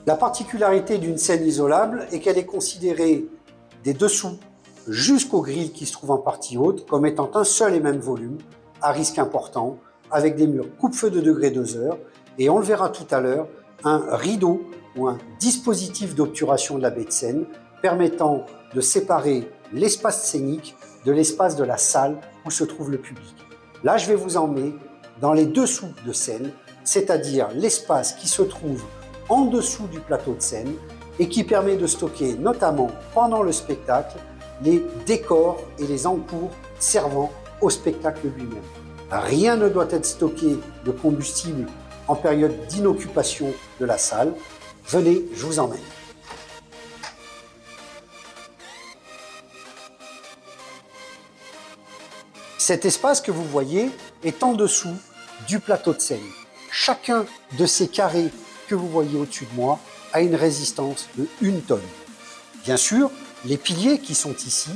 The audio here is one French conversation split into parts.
La particularité d'une scène isolable est qu'elle est considérée des dessous jusqu'au grill qui se trouve en partie haute comme étant un seul et même volume, à risque important, avec des murs coupe-feu de degré doseur et on le verra tout à l'heure, un rideau ou un dispositif d'obturation de la baie de Seine permettant de séparer l'espace scénique de l'espace de la salle où se trouve le public. Là, je vais vous emmener dans les dessous de scène, c'est-à-dire l'espace qui se trouve en dessous du plateau de scène et qui permet de stocker, notamment pendant le spectacle, les décors et les encours servant au spectacle lui-même. Rien ne doit être stocké de combustible en période d'inoccupation de la salle. Venez, je vous emmène. Cet espace que vous voyez est en dessous du plateau de scène. Chacun de ces carrés que vous voyez au-dessus de moi a une résistance de 1 tonne. Bien sûr, les piliers qui sont ici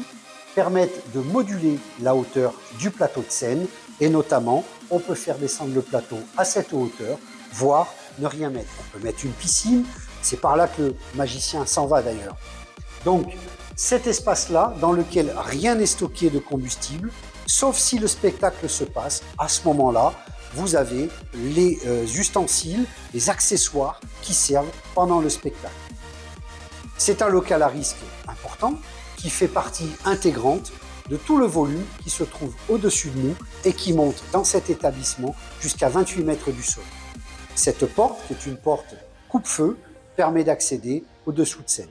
permettent de moduler la hauteur du plateau de scène et notamment, on peut faire descendre le plateau à cette hauteur, voire ne rien mettre. On peut mettre une piscine, c'est par là que le magicien s'en va d'ailleurs. Donc, cet espace-là, dans lequel rien n'est stocké de combustible, sauf si le spectacle se passe, à ce moment-là, vous avez les ustensiles, les accessoires qui servent pendant le spectacle. C'est un local à risque important qui fait partie intégrante de tout le volume qui se trouve au-dessus de nous et qui monte dans cet établissement jusqu'à 28 mètres du sol. Cette porte, qui est une porte coupe-feu, permet d'accéder au-dessous de scène.